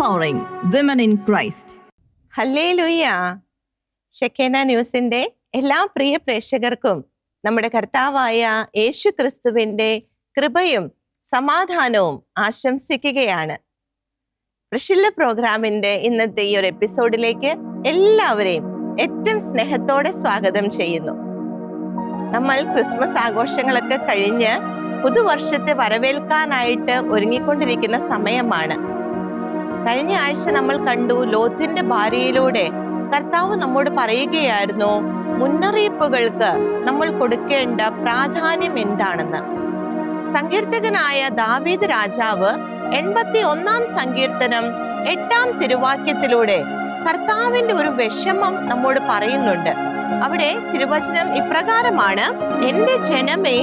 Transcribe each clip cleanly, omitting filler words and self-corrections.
empowering women in Christ. Hallelujah. Shekinah ന്യൂസിന്റെ എല്ലാ പ്രിയ പ്രേക്ഷകർക്കും നമ്മുടെ കർത്താവായ യേശു ക്രിസ്തുവിന്റെ കൃപയും സമാധാനവും ആശംസിക്കുകയാണ്. പ്രഷില്ല പ്രോഗ്രാമിന്റെ ഇന്നത്തെ ഈ ഒരു എപ്പിസോഡിലേക്ക് എല്ലാവരെയും ഏറ്റവും സ്നേഹത്തോടെ സ്വാഗതം ചെയ്യുന്നു. നമ്മൾ ക്രിസ്മസ് ആഘോഷങ്ങളൊക്കെ കഴിഞ്ഞ് പുതുവർഷത്തെ വരവേൽക്കാനായിട്ട് ഒരുങ്ങിക്കൊണ്ടിരിക്കുന്ന സമയമാണ്. കഴിഞ്ഞ ആഴ്ച നമ്മൾ കണ്ടു, ലോത്തിന്റെ ഭാര്യയിലൂടെ കർത്താവ് നമ്മോട് പറയുകയായിരുന്നു മുന്നറിയിപ്പുകൾക്ക് നമ്മൾ കൊടുക്കേണ്ട പ്രാധാന്യം എന്താണെന്ന്. സങ്കീർത്തകനായ ദാവീദ് രാജാവ് 81 സങ്കീർത്തനം 8 തിരുവാക്യത്തിലൂടെ കർത്താവിന്റെ ഒരു വിഷമം നമ്മോട് പറയുന്നുണ്ട്. അവിടെ തിരുവചനം ഇപ്രകാരമാണ്: എന്റെ ജനമേ,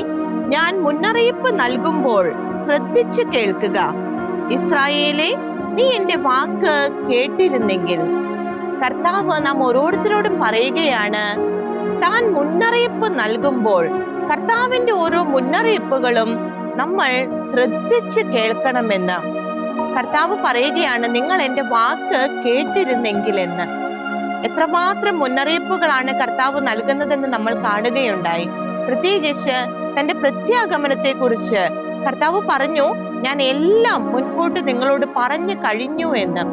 ഞാൻ മുന്നറിയിപ്പ് നൽകുമ്പോൾ ശ്രദ്ധിച്ചു കേൾക്കുക. ഇസ്രായേലേ, നീ എന്റെ വാക്ക് കേട്ടിരുന്നെങ്കിൽ. കർത്താവ് നാം ഓരോരുത്തരോടും പറയുകയാണ്, താൻ മുന്നറിയിപ്പ് നൽകുമ്പോൾ കർത്താവിന്റെ ഓരോ മുന്നറിയിപ്പുകളും നമ്മൾ ശ്രദ്ധിച്ച് കേൾക്കണമെന്ന്. കർത്താവ് പറയുകയാണ്, നിങ്ങൾ എന്റെ വാക്ക് കേട്ടിരുന്നെങ്കിൽ എന്ന്. എത്രമാത്രം മുന്നറിയിപ്പുകളാണ് കർത്താവ് നൽകുന്നതെന്ന് നമ്മൾ കാണുകയുണ്ടായി. പ്രത്യേകിച്ച് തന്റെ പ്രത്യാഗമനത്തെ കുറിച്ച് കർത്താവ് പറഞ്ഞു, ഞാൻ എല്ലാം മുൻകൂട്ടി നിങ്ങളോട് പറഞ്ഞു കഴിഞ്ഞു എന്ന്.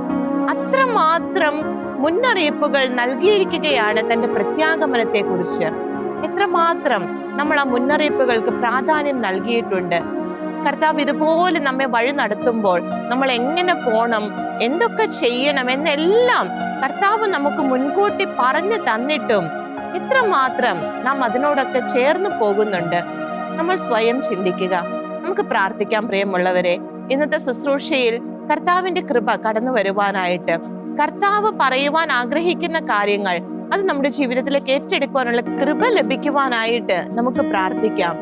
അത്രമാത്രം മുന്നറിയിപ്പുകൾ നൽകിയിരിക്കുകയാണ് തന്റെ പ്രത്യാഗമനത്തെ കുറിച്ച്. എത്രമാത്രം നമ്മൾ ആ മുന്നറിയിപ്പുകൾക്ക് പ്രാധാന്യം നൽകിയിട്ടുണ്ട്. കർത്താവ് ഇതുപോലെ നമ്മെ വഴി നടത്തുമ്പോൾ നമ്മൾ എങ്ങനെ പോണം, എന്തൊക്കെ ചെയ്യണം എന്നെല്ലാം കർത്താവ് നമുക്ക് മുൻകൂട്ടി പറഞ്ഞു തന്നിട്ടും എത്രമാത്രം നാം അതിനോടൊക്കെ ചേർന്ന് പോകുന്നുണ്ട്. നമ്മൾ സ്വയം ചിന്തിക്കുക. നമുക്ക് പ്രാർത്ഥിക്കാം. പ്രിയമുള്ളവരെ, ഇന്നത്തെ ശുശ്രൂഷയിൽ കർത്താവിന്റെ കൃപ കടന്നു വരുവാനായിട്ട്, കർത്താവ് പറയുവാൻ ആഗ്രഹിക്കുന്ന കാര്യങ്ങൾ അത് നമ്മുടെ ജീവിതത്തിലേക്ക് ഏറ്റെടുക്കുവാനുള്ള കൃപ ലഭിക്കുവാനായിട്ട് നമുക്ക് പ്രാർത്ഥിക്കാം.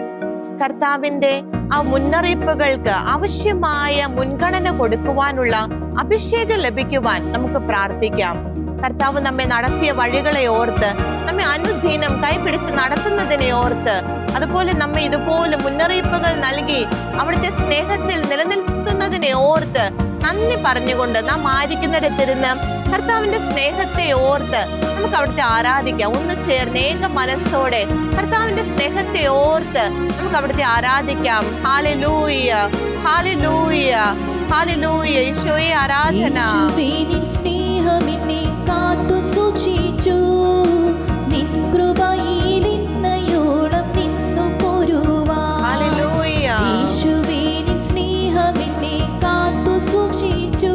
കർത്താവിന്റെ ആ മുന്നറിയിപ്പുകൾക്ക് ആവശ്യമായ മുൻഗണന കൊടുക്കുവാനുള്ള അഭിഷേകം ലഭിക്കുവാൻ നമുക്ക് പ്രാർത്ഥിക്കാം. കർത്താവ് നമ്മെ നടത്തിയ വഴികളെ ഓർത്ത്, നമ്മെ അനുദിനം കൈപിടിച്ച് നടത്തുന്നതിനെ ഓർത്ത്, അതുപോലെ നമ്മെ ഇതുപോലെ മുന്നറിയിപ്പുകൾ നൽകി അവിടുത്തെ സ്നേഹത്തിൽ നിലനിർത്തുന്നതിനെ ഓർത്ത് നന്ദി പറഞ്ഞുകൊണ്ട് നാം ആയിരിക്കുന്നിടത്തിരുന്ന് കർത്താവിന്റെ സ്നേഹത്തെ ഓർത്ത് നമുക്ക് അവിടുത്തെ ആരാധിക്കാം. ഒന്ന് ചേർന്ന് ഏക മനസ്സോടെ കർത്താവിന്റെ സ്നേഹത്തെ ഓർത്ത് നമുക്ക് അവിടുത്തെ ആരാധിക്കാം. Hallelujah, hallelujah, hallelujah. ഈശോയെ ആരാധന. സ്നേഹമെന്നെ കാത്തു സൂക്ഷിച്ചു, നിൻ കൃപയിൽ ഇന്നയോളം നിന്നു പോരുവാൻ. ഹല്ലേലൂയ. യേശുവേ, നിൻ സ്നേഹമെന്നെ കാത്തു സൂക്ഷിച്ചു,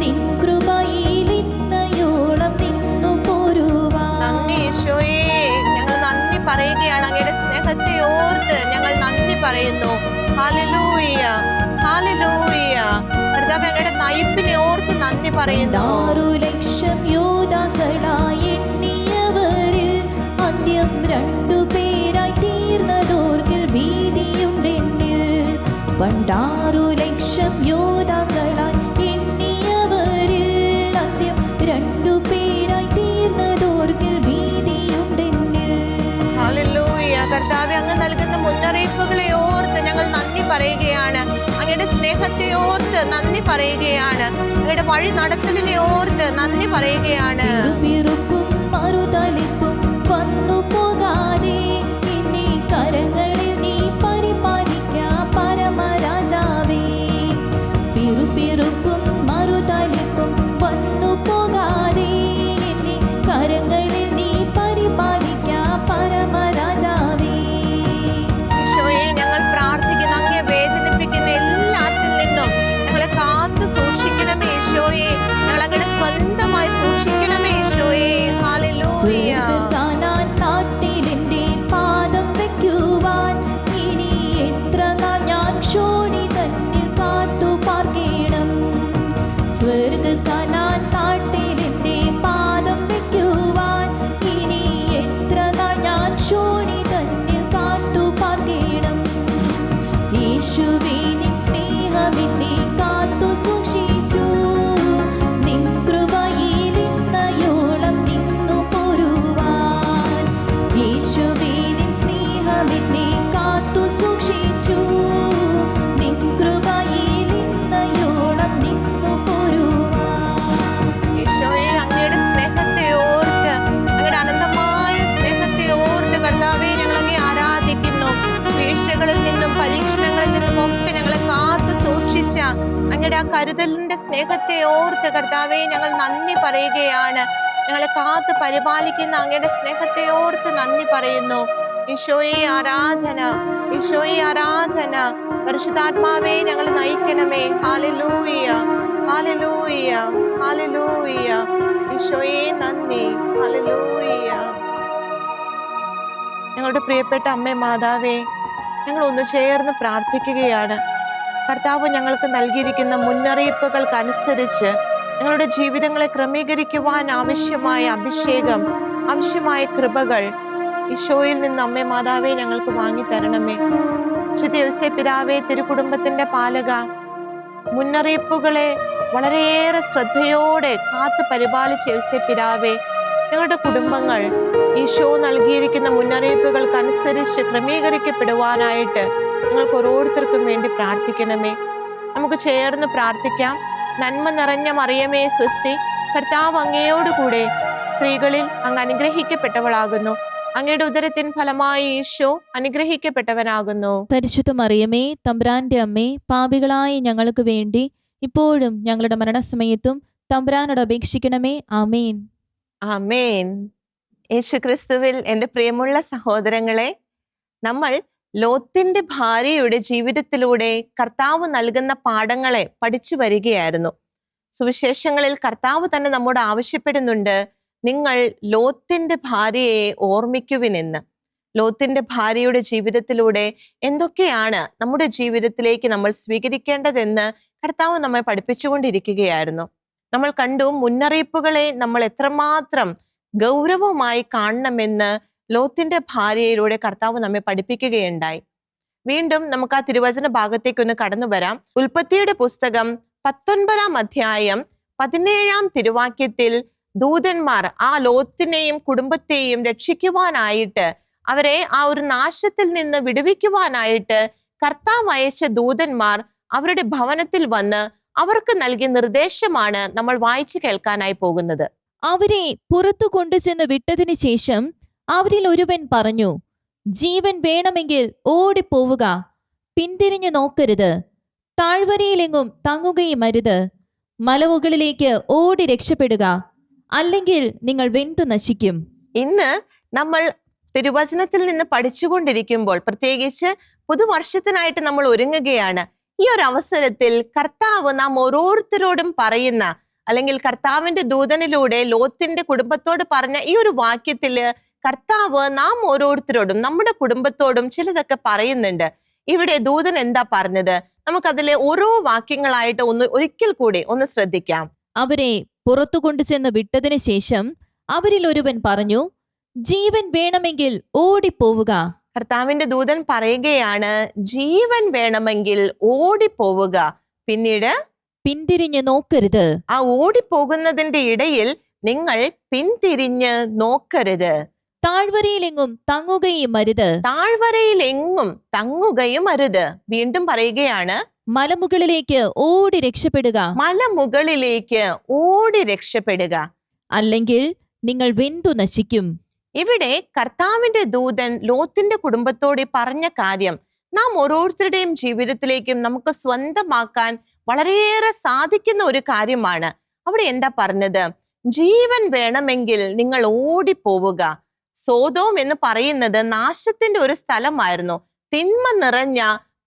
നിൻ കൃപയിൽ ഇന്നയോളം നിന്നു പോരുവാൻ. നന്ദി ഈശോയെ, ഞങ്ങൾ നന്ദി പറയുകയാണ്. അങ്ങയുടെ സ്നേഹത്തെ ഓർത്ത് ഞങ്ങൾ നന്ദി പറയുന്നു. Hallelujah, hallelujah. കർത്താവേ, അങ്ങയുടെ നയിപ്പിനെ ഓർത്ത് നന്ദി പറയുന്നു. 6 ലക്ഷം യോദ്ധാക്കളായി എണ്ണിയവരിൽ അന്ത്യം 2 പേരായി തീർന്നതോർക്കിൽ ഭീതിയുണ്ടെന്നിൽ. 6 ലക്ഷം യോദ്ധാക്കളായി എണ്ണിയവരിൽ അന്ത്യം 2 പേരായി തീർന്നതോർക്കിൽ ഭീതിയുണ്ടെന്നിൽ. ഹല്ലേലൂയ. കർത്താവേ, അങ്ങ് നൽകുന്ന മുന്നറിയിപ്പുകളെ ഓർത്ത് ഞങ്ങൾ നന്ദി പറയുകയാണ്. അങ്ങയുടെ സ്നേഹത്തെ ഓർത്ത് നന്ദി പറയുകയാണ്. അങ്ങയുടെ വഴി നടത്തലിനെ ഓർത്ത് നന്ദി പറയുകയാണ്. പിറുപിറുപ്പും മറുതലിപ്പും വന്നു പോകാതെ എന്നെ കരങ്ങളിൽ നീ പരിപാലിക്കാ പരമരാജാവേ. പിറുപിറുപ്പും മറുതലിപ്പും വന്നു പോകാതെ എന്നെ കരങ്ങളിൽ നീ പരിപാലിക്കാ പരമരാജാവേ. ഈശോയെ, ഞങ്ങൾ പ്രാർത്ഥിക്കുന്നു, അങ്ങയെ വേദനിപ്പിക്കുന്ന എല്ലാത്തിൽ നിന്നും ഞങ്ങളെ കാത്തു സൂക്ഷിക്കണമേ ഈശോയെ. ഞങ്ങൾ അങ്ങയുടെ സ്വന്തമായി സൂക്ഷിക്കണമേ ഈശോയെ. ഒക്കെ ഞങ്ങളെ കാത്തു സൂക്ഷിച്ച അങ്ങയുടെ ആ കരുതലിന്റെ സ്നേഹത്തെ ഓർത്ത് കർത്താവെ ഞങ്ങൾ നന്ദി പറയുകയാണ്. ഞങ്ങളെ കാത്ത് പരിപാലിക്കുന്ന അങ്ങയുടെ സ്നേഹത്തെ ഓർത്ത് നന്ദി പറയുന്നു. ഈശോയെ ആരാധന, ഈശോയെ ആരാധന. പരിശുദ്ധാത്മാവേ ഞങ്ങൾ നയിക്കണമേ. Hallelujah, hallelujah, hallelujah. ഈശോയെ നന്ദി. ഹല്ലേലൂയ. ഞങ്ങളുടെ പ്രിയപ്പെട്ട അമ്മേ മാതാവേ, ഞങ്ങൾ ഒന്ന് ചേർന്ന് പ്രാർത്ഥിക്കുകയാണ്. കർത്താവ് ഞങ്ങൾക്ക് നൽകിയിരിക്കുന്ന മുന്നറിയിപ്പുകൾക്കനുസരിച്ച് ഞങ്ങളുടെ ജീവിതങ്ങളെ ക്രമീകരിക്കുവാൻ ആവശ്യമായ അഭിഷേകം, ആവശ്യമായ കൃപകൾ ഈശോയിൽ നിന്ന് അമ്മേ മാതാവേ ഞങ്ങൾക്ക് വാങ്ങി തരണമേ. വിശുദ്ധ യോസേപ്പ് പിതാവേ, തിരുകുടുംബത്തിന്റെ പാലക, മുന്നറിയിപ്പുകളെ വളരെയേറെ ശ്രദ്ധയോടെ കാത്തു പരിപാലിച്ച യോസേപ്പ് പിതാവേ, ഞങ്ങളുടെ കുടുംബങ്ങൾ ഈശോ നൽകിയിരിക്കുന്ന മുന്നറിയിപ്പുകൾക്കനുസരിച്ച് ക്രമീകരിക്കപ്പെടുവാനായിട്ട് നിങ്ങൾക്ക് ഓരോരുത്തർക്കും വേണ്ടി പ്രാർത്ഥിക്കണമേ. നമുക്ക് ചേർന്ന് പ്രാർത്ഥിക്കാം. നന്മ നിറഞ്ഞ മറിയമേ സ്വസ്തി, കർത്താവ് അങ്ങയോടുകൂടെ സ്ത്രീകളിൽ അങ്ങ് അനുഗ്രഹിക്കപ്പെട്ടവളാകുന്നു. അങ്ങയുടെ ഉദരത്തിൻ ഫലമായി ഈശോ അനുഗ്രഹിക്കപ്പെട്ടവനാകുന്നു. പരിശുദ്ധ മറിയമേ, തമ്പുരാന്റെ അമ്മേ, പാപികളായ ഞങ്ങൾക്ക് വേണ്ടി ഇപ്പോഴും ഞങ്ങളുടെ മരണസമയത്തും തമ്പുരാനോട് അപേക്ഷിക്കണമേ. ആമേൻ. ആമേൻ. യേശു ക്രിസ്തുവിൽ എൻ്റെ പ്രിയമുള്ള സഹോദരങ്ങളെ, നമ്മൾ ലോത്തിന്റെ ഭാര്യയുടെ ജീവിതത്തിലൂടെ കർത്താവ് നൽകുന്ന പാഠങ്ങളെ പഠിച്ചു വരികയായിരുന്നു. സുവിശേഷങ്ങളിൽ കർത്താവ് തന്നെ നമ്മോട് ആവശ്യപ്പെടുന്നുണ്ട്, നിങ്ങൾ ലോത്തിന്റെ ഭാര്യയെ ഓർമ്മിക്കുവിനെന്ന്. ലോത്തിന്റെ ഭാര്യയുടെ ജീവിതത്തിലൂടെ എന്തൊക്കെയാണ് നമ്മുടെ ജീവിതത്തിലേക്ക് നമ്മൾ സ്വീകരിക്കേണ്ടതെന്ന് കർത്താവ് നമ്മെ പഠിപ്പിച്ചുകൊണ്ടിരിക്കുകയായിരുന്നു. നമ്മൾ കണ്ടു, മുന്നറിയിപ്പുകളെ നമ്മൾ എത്രമാത്രം ഗൗരവമായി കാണണമെന്ന് ലോത്തിന്റെ ഭാര്യയിലൂടെ കർത്താവ് നമ്മെ പഠിപ്പിക്കുകയുണ്ടായി. വീണ്ടും നമുക്ക് ആ തിരുവചന ഭാഗത്തേക്കൊന്ന് കടന്നു വരാം. ഉൽപ്പത്തിയുടെ പുസ്തകം 19-ാം അധ്യായം 17-ാം തിരുവാക്യത്തിൽ ദൂതന്മാർ ആ ലോത്തിനെയും കുടുംബത്തെയും രക്ഷിക്കുവാനായിട്ട്, അവരെ ആ ഒരു നാശത്തിൽ നിന്ന് വിടുവിക്കുവാനായിട്ട് കർത്താവ് അയച്ച ദൂതന്മാർ അവരുടെ ഭവനത്തിൽ വന്ന് അവർക്ക് നൽകിയ നിർദ്ദേശമാണ് നമ്മൾ വായിച്ചു കേൾക്കാനായി പോകുന്നത്. അവരെ പുറത്തു കൊണ്ടുചെന്ന് വിട്ടതിന് ശേഷം അവരിൽ ഒരുവൻ പറഞ്ഞു, ജീവൻ വേണമെങ്കിൽ ഓടിപ്പോവുക, പിന്തിരിഞ്ഞു നോക്കരുത്, താഴ്വരയിലെങ്ങും തങ്ങുകയും അരുത്, മലമുകളിലേക്ക് ഓടി രക്ഷപ്പെടുക, അല്ലെങ്കിൽ നിങ്ങൾ വെന്തു നശിക്കും. ഇന്ന് നമ്മൾ തിരുവചനത്തിൽ നിന്ന് പഠിച്ചുകൊണ്ടിരിക്കുമ്പോൾ, പ്രത്യേകിച്ച് പുതുവർഷത്തിനായിട്ട് നമ്മൾ ഒരുങ്ങുകയാണ്. ഈ ഒരു അവസരത്തിൽ കർത്താവ് നാം ഓരോരുത്തരോടും പറയുന്ന, അല്ലെങ്കിൽ കർത്താവിന്റെ ദൂതനിലൂടെ ലോത്തിന്റെ കുടുംബത്തോട് പറഞ്ഞ ഈ ഒരു വാക്യത്തില് കർത്താവ് നാം ഓരോരുത്തരോടും നമ്മുടെ കുടുംബത്തോടും ചിലതൊക്കെ പറയുന്നുണ്ട്. ഇവിടെ ദൂതൻ എന്താ പറഞ്ഞത്? നമുക്കതിലെ ഓരോ വാക്യങ്ങളായിട്ട് ഒരിക്കൽ കൂടി ഒന്ന് ശ്രദ്ധിക്കാം. അവരെ പുറത്തു കൊണ്ടുചെന്ന് വിട്ടതിന് ശേഷം അവരിൽ ഒരുവൻ പറഞ്ഞു, ജീവൻ വേണമെങ്കിൽ ഓടിപ്പോവുക. കർത്താവിന്റെ ദൂതൻ പറയുകയാണ്, ജീവൻ വേണമെങ്കിൽ ഓടിപ്പോവുക, പിന്നീട് പിന്തിരിഞ്ഞു നോക്കരുത്. ആ ഓടിപ്പോകുന്നതിന്റെ ഇടയിൽ നിങ്ങൾ പിന്തിരിഞ്ഞ് നോക്കരുത്. താഴ്വരയിലെങ്ങും തങ്ങുകയും അരുത്. താഴ്വരയിലെങ്ങും തങ്ങുകയും അരുത്. വീണ്ടും പറയുകയാണ്, മലമുകളിലേക്ക് ഓടി രക്ഷപ്പെടുക. മലമുകളിലേക്ക് ഓടി രക്ഷപ്പെടുക, അല്ലെങ്കിൽ നിങ്ങൾ വെന്തു നശിക്കും. ഇവിടെ കർത്താവിന്റെ ദൂതൻ ലോത്തിന്റെ കുടുംബത്തോട് പറഞ്ഞ കാര്യം നാം ഓരോരുത്തരുടെയും ജീവിതത്തിലേക്കും നമുക്ക് സ്വന്തമാക്കാൻ വളരെയേറെ സാധിക്കുന്ന ഒരു കാര്യമാണ്. അവിടെ എന്താ പറഞ്ഞത്? ജീവൻ വേണമെങ്കിൽ നിങ്ങൾ ഓടിപ്പോവുക. സോദോം എന്ന് പറയുന്നത് നാശത്തിന്റെ ഒരു സ്ഥലമായിരുന്നു. തിന്മ നിറഞ്ഞ,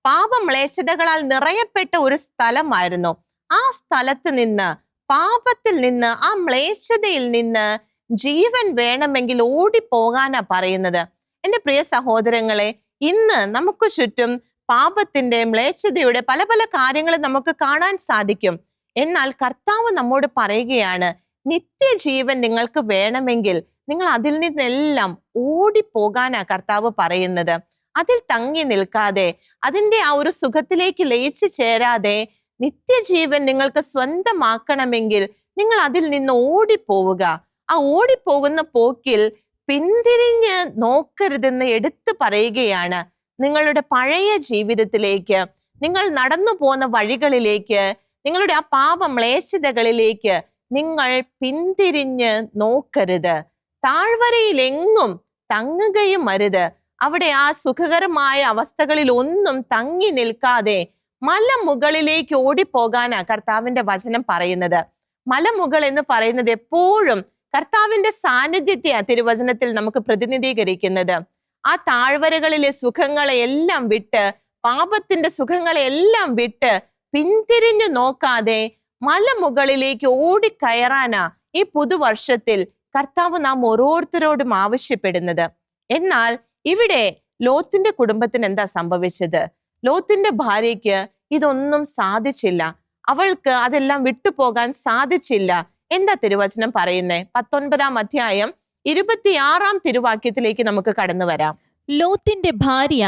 പാപമ്ലേച്ഛതകളാൽ നിറയപ്പെട്ട ഒരു സ്ഥലമായിരുന്നു. ആ സ്ഥലത്ത് നിന്ന്, പാപത്തിൽ നിന്ന്, ആ മ്ലേച്ഛതയിൽ നിന്ന് ജീവൻ വേണമെങ്കിൽ ഓടിപ്പോകാനാ പറയുന്നത്. എൻ്റെ പ്രിയ സഹോദരങ്ങളെ, ഇന്ന് നമുക്ക് ചുറ്റും പാപത്തിന്റെ, മ്ലേച്ഛതയുടെ പല പല കാര്യങ്ങൾ നമുക്ക് കാണാൻ സാധിക്കും. എന്നാൽ കർത്താവ് നമ്മോട് പറയുകയാണ്, നിത്യജീവൻ നിങ്ങൾക്ക് വേണമെങ്കിൽ നിങ്ങൾ അതിൽ നിന്നെല്ലാം ഓടിപ്പോകാനാ കർത്താവ് പറയുന്നത്. അതിൽ തങ്ങി നിൽക്കാതെ, അതിന്റെ ആ ഒരു സുഖത്തിലേക്ക് ലയിച്ചു ചേരാതെ, നിത്യജീവൻ നിങ്ങൾക്ക് സ്വന്തമാക്കണമെങ്കിൽ നിങ്ങൾ അതിൽ നിന്ന് ഓടിപ്പോവുക. ആ ഓടിപ്പോകുന്ന പോക്കിൽ പിന്തിരിഞ്ഞ് നോക്കരുതെന്ന് എടുത്തു പറയുകയാണ്. നിങ്ങളുടെ പഴയ ജീവിതത്തിലേക്ക്, നിങ്ങൾ നടന്നു പോന്ന വഴികളിലേക്ക്, നിങ്ങളുടെ ആ പാപമ്ലേച്ഛതകളിലേക്ക് നിങ്ങൾ പിന്തിരിഞ്ഞ് നോക്കരുത്. താഴ്വരയിലെങ്ങും തങ്ങുകയും അരുത്. അവിടെ ആ സുഖകരമായ അവസ്ഥകളിൽ ഒന്നും തങ്ങി നിൽക്കാതെ മലമുകളിലേക്ക് ഓടിപ്പോകാനാ കർത്താവിന്റെ വചനം പറയുന്നത്. മലമുകൾ എന്ന് പറയുന്നത് എപ്പോഴും കർത്താവിന്റെ സാന്നിധ്യത്തെയാ തിരുവചനത്തിൽ നമുക്ക് പ്രതിനിധീകരിക്കുന്നത്. ആ താഴ്വരകളിലെ സുഖങ്ങളെ എല്ലാം വിട്ട്, പാപത്തിന്റെ സുഖങ്ങളെ എല്ലാം വിട്ട് പിന്തിരിഞ്ഞു നോക്കാതെ മലമുകളിലേക്ക് ഓടിക്കയറാനാ ഈ പുതുവർഷത്തിൽ കർത്താവ് നാം ഓരോരുത്തരോടും ആവശ്യപ്പെടുന്നത്. എന്നാൽ ഇവിടെ ലോത്തിന്റെ കുടുംബത്തിന് എന്താ സംഭവിച്ചത്? ലോത്തിന്റെ ഭാര്യയ്ക്ക് ഇതൊന്നും സാധിച്ചില്ല. അവൾക്ക് അതെല്ലാം വിട്ടുപോകാൻ സാധിച്ചില്ല. എന്താ തിരുവചനം പറയുന്നേ? 19-ാം അധ്യായം 26-ാം തിരുവാക്യത്തിലേക്ക് നമുക്ക് കടന്നു വരാം. ലോത്തിന്റെ ഭാര്യ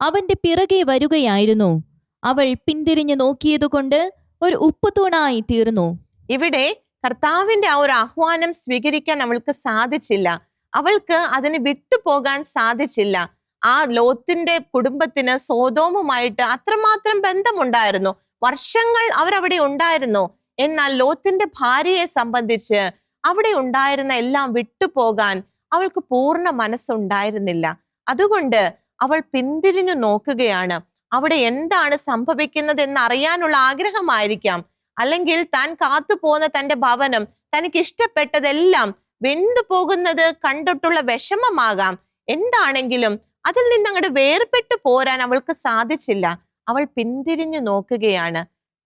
അവന്റെ പിറകെ വരുകയായിരുന്നു. അവൾ പിന്തിരിഞ്ഞു നോക്കിയതുകൊണ്ട് ഒരു ഉപ്പുതൂണായി തീർന്നു. ഇവിടെ കർത്താവിന്റെ ആ ഒരു ആഹ്വാനം സ്വീകരിക്കാൻ അവൾക്ക് സാധിച്ചില്ല. അവൾക്ക് അതിന് വിട്ടുപോകാൻ സാധിച്ചില്ല. ആ ലോത്തിന്റെ കുടുംബത്തിന് സോദോമുമായിട്ട് അത്രമാത്രം ബന്ധമുണ്ടായിരുന്നു. വർഷങ്ങൾ അവരവിടെ ഉണ്ടായിരുന്നു. എന്നാൽ ലോത്തിന്റെ ഭാര്യയെ സംബന്ധിച്ച് അവിടെ ഉണ്ടായിരുന്ന എല്ലാം വിട്ടുപോകാൻ അവൾക്ക് പൂർണ്ണ മനസ്സുണ്ടായിരുന്നില്ല. അതുകൊണ്ട് അവൾ പിന്തിരിഞ്ഞു നോക്കുകയാണ്. അവിടെ എന്താണ് സംഭവിക്കുന്നത് എന്ന് അറിയാനുള്ള ആഗ്രഹമായിരിക്കാം. അല്ലെങ്കിൽ താൻ കാത്തുപോകുന്ന തന്റെ ഭവനം, തനിക്ക് ഇഷ്ടപ്പെട്ടതെല്ലാം വെന്തു പോകുന്നത് കണ്ടിട്ടുള്ള വിഷമമാകാം. എന്താണെങ്കിലും അതിൽ നിന്ന് അങ്ങോട്ട് വേർപെട്ടു പോരാൻ അവൾക്ക് സാധിച്ചില്ല. അവൾ പിന്തിരിഞ്ഞു നോക്കുകയാണ്.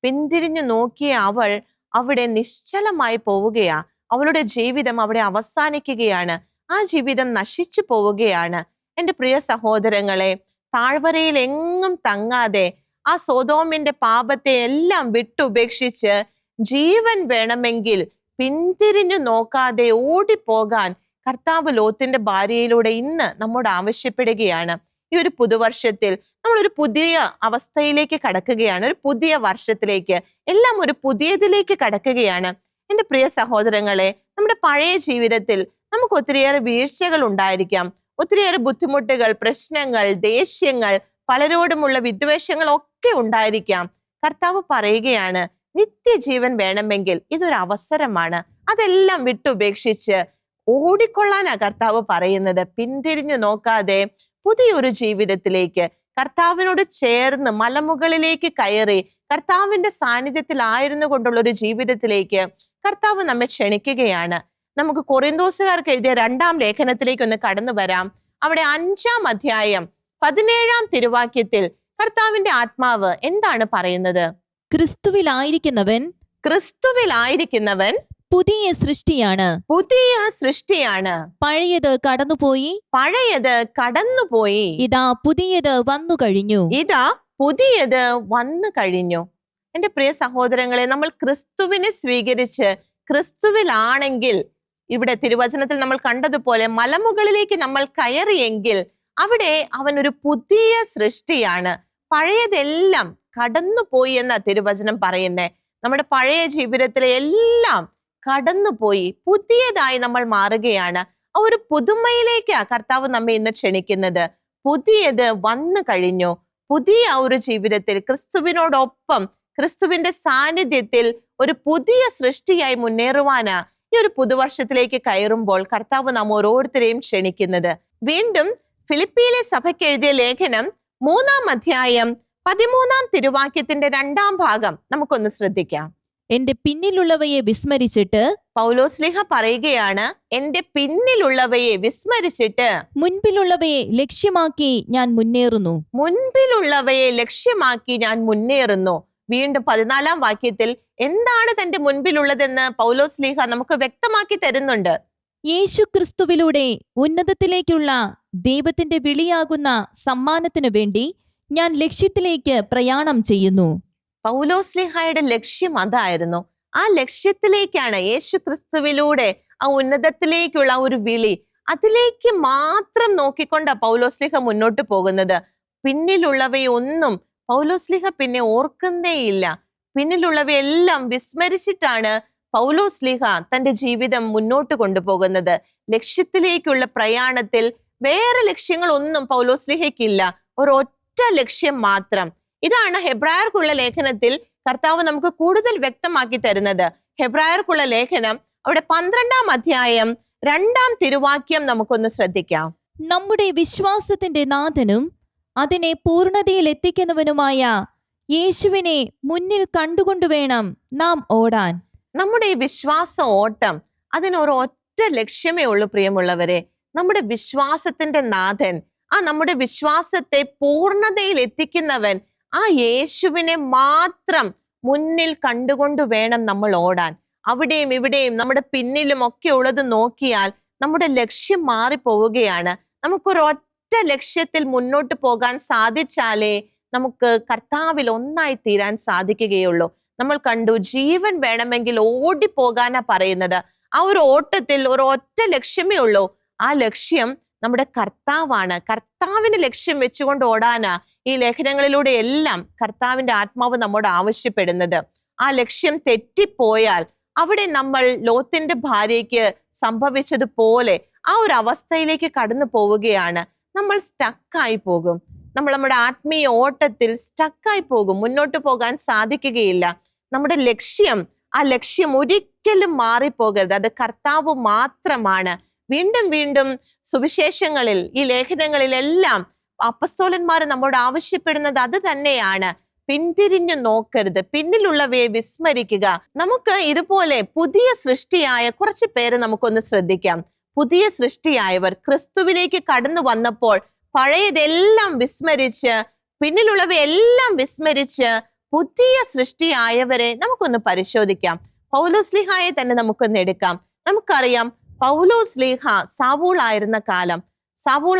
പിന്തിരിഞ്ഞു നോക്കിയ അവൾ അവിടെ നിശ്ചലമായി പോവുകയാ. അവളുടെ ജീവിതം അവിടെ അവസാനിക്കുകയാണ്. ആ ജീവിതം നശിച്ചു പോവുകയാണ്. എൻ്റെ പ്രിയ സഹോദരങ്ങളെ, താഴ്വരയിൽ എങ്ങും തങ്ങാതെ ആ സോദോമിന്റെ പാപത്തെ എല്ലാം വിട്ടുപേക്ഷിച്ച് ജീവൻ വേണമെങ്കിൽ പിന്തിരിഞ്ഞു നോക്കാതെ ഓടിപ്പോകാൻ കർത്താവ് ലോത്തിന്റെ ഭാര്യയിലൂടെ ഇന്ന് നമ്മോട് ആവശ്യപ്പെടുകയാണ്. ഈ ഒരു പുതുവർഷത്തിൽ നമ്മളൊരു പുതിയ അവസ്ഥയിലേക്ക് കടക്കുകയാണ്. ഒരു പുതിയ വർഷത്തിലേക്ക്, എല്ലാം ഒരു പുതിയതിലേക്ക് കടക്കുകയാണ്. എൻ്റെ പ്രിയ സഹോദരങ്ങളെ, നമ്മുടെ പഴയ ജീവിതത്തിൽ നമുക്ക് ഒത്തിരിയേറെ വീഴ്ചകൾ ഉണ്ടായിരിക്കാം. ഒത്തിരിയേറെ ബുദ്ധിമുട്ടുകൾ, പ്രശ്നങ്ങൾ, ദേഷ്യങ്ങൾ, പലരോടുമുള്ള വിദ്വേഷങ്ങൾ ഒക്കെ ഉണ്ടായിരിക്കാം. കർത്താവ് പറയുകയാണ്, നിത്യജീവൻ വേണമെങ്കിൽ ഇതൊരു അവസരമാണ്. അതെല്ലാം വിട്ടുപേക്ഷിച്ച് ഓടിക്കൊള്ളാനാ കർത്താവ് പറയുന്നത്. പിന്തിരിഞ്ഞു നോക്കാതെ പുതിയൊരു ജീവിതത്തിലേക്ക്, കർത്താവിനോട് ചേർന്ന് മലമുകളിലേക്ക് കയറി കർത്താവിന്റെ സാന്നിധ്യത്തിലായിരുന്നു കൊണ്ടുള്ള ഒരു ജീവിതത്തിലേക്ക് കർത്താവ് നമ്മെ ക്ഷണിക്കുകയാണ്. നമുക്ക് കൊറിന്തോസുകാർക്ക് എഴുതിയ 2-ാം ലേഖനത്തിലേക്ക് ഒന്ന് കടന്നു വരാം. അവിടെ 5-ാം അധ്യായം 17-ാം തിരുവാക്യത്തിൽ കർത്താവിന്റെ ആത്മാവ് എന്താണ് പറയുന്നത്? ക്രിസ്തുവിലായിരിക്കുന്നവൻ പുതിയ സൃഷ്ടിയാണ്. പഴയത് കടന്നുപോയി, ഇതാ പുതിയത് വന്നു കഴിഞ്ഞു. എന്റെ പ്രിയ സഹോദരങ്ങളെ, നമ്മൾ ക്രിസ്തുവിനെ സ്വീകരിച്ച് ക്രിസ്തുവിലാണെങ്കിൽ, ഇവിടെ തിരുവചനത്തിൽ നമ്മൾ കണ്ടതുപോലെ മലമുകളിലേക്ക് നമ്മൾ കയറിയെങ്കിൽ അവിടെ അവൻ ഒരു പുതിയ സൃഷ്ടിയാണ്. പഴയതെല്ലാം കടന്നുപോയി എന്ന തിരുവചനം പറയുന്നേ. നമ്മുടെ പഴയ ജീവിതത്തിലെ എല്ലാം കടന്നുപോയി, പുതിയതായി നമ്മൾ മാറുകയാണ്. ആ ഒരു പുതുമയിലേക്കാ കർത്താവ് നമ്മെ ഇന്ന് ക്ഷണിക്കുന്നത്. പുതിയത് വന്നു കഴിഞ്ഞു. പുതിയ ആ ഒരു ജീവിതത്തിൽ ക്രിസ്തുവിനോടൊപ്പം, ക്രിസ്തുവിന്റെ സാന്നിധ്യത്തിൽ ഒരു പുതിയ സൃഷ്ടിയായി മുന്നേറുവാനാ ഈ ഒരു പുതുവർഷത്തിലേക്ക് കയറുമ്പോൾ കർത്താവ് നാം ഓരോരുത്തരെയും ക്ഷണിക്കുന്നത്. വീണ്ടും ഫിലിപ്പിയിലെ സഭയ്ക്ക് എഴുതിയ ലേഖനം 3-ാം അധ്യായം 13-ാം തിരുവാക്യത്തിന്റെ 2-ാം ഭാഗം നമുക്കൊന്ന് ശ്രദ്ധിക്കാം. എന്റെ പിന്നിലുള്ളവയെ വിസ്മരിച്ചിട്ട്, പൗലോസ്ലീഹ പറയുകയാണ്, എന്റെ പിന്നിലുള്ളവയെ വിസ്മരിച്ചിട്ട് മുൻപിലുള്ളവയെ ലക്ഷ്യമാക്കി ഞാൻ മുന്നേറുന്നു. വീണ്ടും 14-ാം വാക്യത്തിൽ എന്താണ് തന്റെ മുൻപിലുള്ളതെന്ന് പൗലോസ്ലീഹ നമുക്ക് വ്യക്തമാക്കി തരുന്നുണ്ട്. യേശു ക്രിസ്തുവിലൂടെ ഉന്നതത്തിലേക്കുള്ള ദൈവത്തിന്റെ വിളിയാകുന്ന സമ്മാനത്തിനു വേണ്ടി ഞാൻ ലക്ഷ്യത്തിലേക്ക് പ്രയാണം ചെയ്യുന്നു. പൗലോസ്ലീഹയുടെ ലക്ഷ്യം അതായിരുന്നു. ആ ലക്ഷ്യത്തിലേക്കാണ്, യേശു ക്രിസ്തുവിലൂടെ ആ ഉന്നതത്തിലേക്കുള്ള ഒരു വിളി, അതിലേക്ക് മാത്രം നോക്കിക്കൊണ്ടാ പൗലോസ്ലീഹ മുന്നോട്ട് പോകുന്നത്. പിന്നിലുള്ളവയൊന്നും പൗലോസ്ലീഹ പിന്നെ ഓർക്കുന്നേയില്ല. പിന്നിലുള്ളവയെല്ലാം വിസ്മരിച്ചിട്ടാണ് പൗലോസ്ലീഹ തന്റെ ജീവിതം മുന്നോട്ട് കൊണ്ടുപോകുന്നത്. ലക്ഷ്യത്തിലേക്കുള്ള പ്രയാണത്തിൽ വേറെ ലക്ഷ്യങ്ങളൊന്നും പൗലോസ്ലീഹയ്ക്കില്ല, ഒരൊറ്റ ലക്ഷ്യം മാത്രം. ഇതാണ് ഹെബ്രായർക്കുള്ള ലേഖനത്തിൽ കർത്താവ് നമുക്ക് കൂടുതൽ വ്യക്തമാക്കി തരുന്നത്. ഹെബ്രായർക്കുള്ള ലേഖനം അവിടെ 12-ാം അധ്യായം 2-ാം തിരുവാക്യം നമുക്കൊന്ന് ശ്രദ്ധിക്കാം. നമ്മുടെ വിശ്വാസത്തിന്റെ നാഥനും അതിനെ പൂർണ്ണതയിൽ എത്തിക്കുന്നവനുമായ യേശുവിനെ മുന്നിൽ കണ്ടുകൊണ്ട് വേണം നാം ഓടാൻ. നമ്മുടെ ഈ വിശ്വാസ ഓട്ടം അതിനൊരൊറ്റ ലക്ഷ്യമേ ഉള്ളൂ പ്രിയമുള്ളവരെ. നമ്മുടെ വിശ്വാസത്തിന്റെ നാഥൻ, നമ്മുടെ വിശ്വാസത്തെ പൂർണ്ണതയിൽ എത്തിക്കുന്നവൻ, യേശുവിനെ മാത്രം മുന്നിൽ കണ്ടുകൊണ്ട് വേണം നമ്മൾ ഓടാൻ. അവിടെയും ഇവിടെയും നമ്മുടെ പിന്നിലും ഒക്കെ ഉള്ളത് നോക്കിയാൽ നമ്മുടെ ലക്ഷ്യം മാറിപ്പോവുകയാണ്. നമുക്കൊരൊറ്റ ലക്ഷ്യത്തിൽ മുന്നോട്ട് പോകാൻ സാധിച്ചാലേ നമുക്ക് കർത്താവിൽ ഒന്നായി തീരാൻ സാധിക്കുകയുള്ളൂ. നമ്മൾ കണ്ടു, ജീവൻ വേണമെങ്കിൽ ഓടിപ്പോകാനാ പറയുന്നത്. ഒരു ഓട്ടത്തിൽ ഒരൊറ്റ ലക്ഷ്യമേ ഉള്ളൂ. ആ ലക്ഷ്യം നമ്മുടെ കർത്താവാണ്. കർത്താവിന്റെ ലക്ഷ്യം വെച്ചുകൊണ്ട് ഓടാനാ ഈ ലേഖനങ്ങളിലൂടെ എല്ലാം കർത്താവിന്റെ ആത്മാവ് നമ്മോട് ആവശ്യപ്പെടുന്നത്. ആ ലക്ഷ്യം തെറ്റിപ്പോയാൽ അവിടെ നമ്മൾ ലോത്തിന്റെ ഭാര്യയ്ക്ക് സംഭവിച്ചതുപോലെ ഒരു അവസ്ഥയിലേക്ക് കടന്നു പോവുകയാണ്. നമ്മൾ സ്റ്റക്കായി പോകും. നമ്മൾ നമ്മുടെ ആത്മീയ ഓട്ടത്തിൽ സ്റ്റക്കായി പോകും. മുന്നോട്ട് പോകാൻ സാധിക്കുകയില്ല. നമ്മുടെ ലക്ഷ്യം, ലക്ഷ്യം ഒരിക്കലും മാറിപ്പോകരുത്. അത് കർത്താവ് മാത്രമാണ്. വീണ്ടും വീണ്ടും സുവിശേഷങ്ങളിൽ, ഈ ലേഖനങ്ങളിലെല്ലാം അപ്പസ്തോലന്മാർ നമ്മോട് ആവശ്യപ്പെടുന്നത് അത് തന്നെയാണ്. പിന്തിരിഞ്ഞു നോക്കരുത്, പിന്നിലുള്ളവയെ വിസ്മരിക്കുക. നമുക്ക് ഇതുപോലെ പുതിയ സൃഷ്ടിയായ കുറച്ച് പേര് നമുക്കൊന്ന് ശ്രദ്ധിക്കാം. പുതിയ സൃഷ്ടിയായവർ ക്രിസ്തുവിലേക്ക് കടന്നു വന്നപ്പോൾ പഴയതെല്ലാം വിസ്മരിച്ച്, പിന്നിലുള്ളവയെല്ലാം വിസ്മരിച്ച് പുതിയ സൃഷ്ടിയായവരെ നമുക്കൊന്ന് പരിശോധിക്കാം. പൗലോസ്ലീഹായെ തന്നെ നമുക്കൊന്ന് എടുക്കാം. നമുക്കറിയാം, പൗലോസ്ലീഹ സാവൂൾ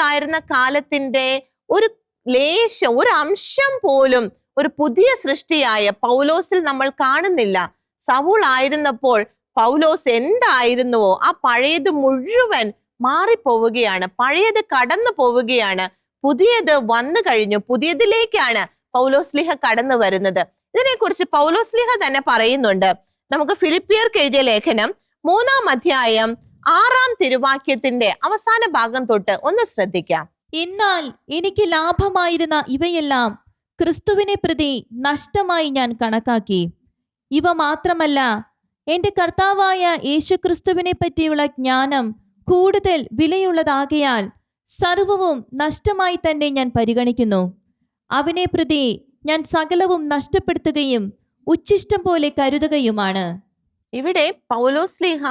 ആയിരുന്ന കാലത്തിന്റെ ഒരു ലേശം, ഒരു അംശം പോലും ഒരു പുതിയ സൃഷ്ടിയായ പൗലോസിൽ നമ്മൾ കാണുന്നില്ല. സൗൾ ആയിരുന്നപ്പോൾ പൗലോസ് എന്തായിരുന്നുവോ പഴയത് മുഴുവൻ മാറിപ്പോവുകയാണ്. പഴയത് കടന്നു പോവുകയാണ്. പുതിയത് വന്നു കഴിഞ്ഞു. പുതിയതിലേക്കാണ് പൗലോസ്ലീഹ കടന്നു വരുന്നത്. ഇതിനെക്കുറിച്ച് പൗലോസ്ലീഹ തന്നെ പറയുന്നുണ്ട്. നമുക്ക് ഫിലിപ്പിയർക്ക് എഴുതിയ ലേഖനം 3-ാം അധ്യായം 6-ാം തിരുവാക്യത്തിന്റെ അവസാന ഭാഗം തൊട്ട് ഒന്ന് ശ്രദ്ധിക്കാം. എന്നാൽ എനിക്ക് ലാഭമായിരുന്ന ഇവയെല്ലാം ക്രിസ്തുവിനെ പ്രതി നഷ്ടമായി ഞാൻ കണക്കാക്കി. ഇവ മാത്രമല്ല, എന്റെ കർത്താവായ യേശുക്രിസ്തുവിനെ പറ്റിയുള്ള ജ്ഞാനം കൂടുതൽ വിലയുള്ളതാകയാൽ സർവവും നഷ്ടമായി തന്നെ ഞാൻ പരിഗണിക്കുന്നു. അവനെ പ്രതി ഞാൻ സകലവും നഷ്ടപ്പെടുത്തുകയും ഉച്ഛിഷ്ടം പോലെ കരുതുകയുമാണ്. ഇവിടെ പൗലോസ്ലീഹ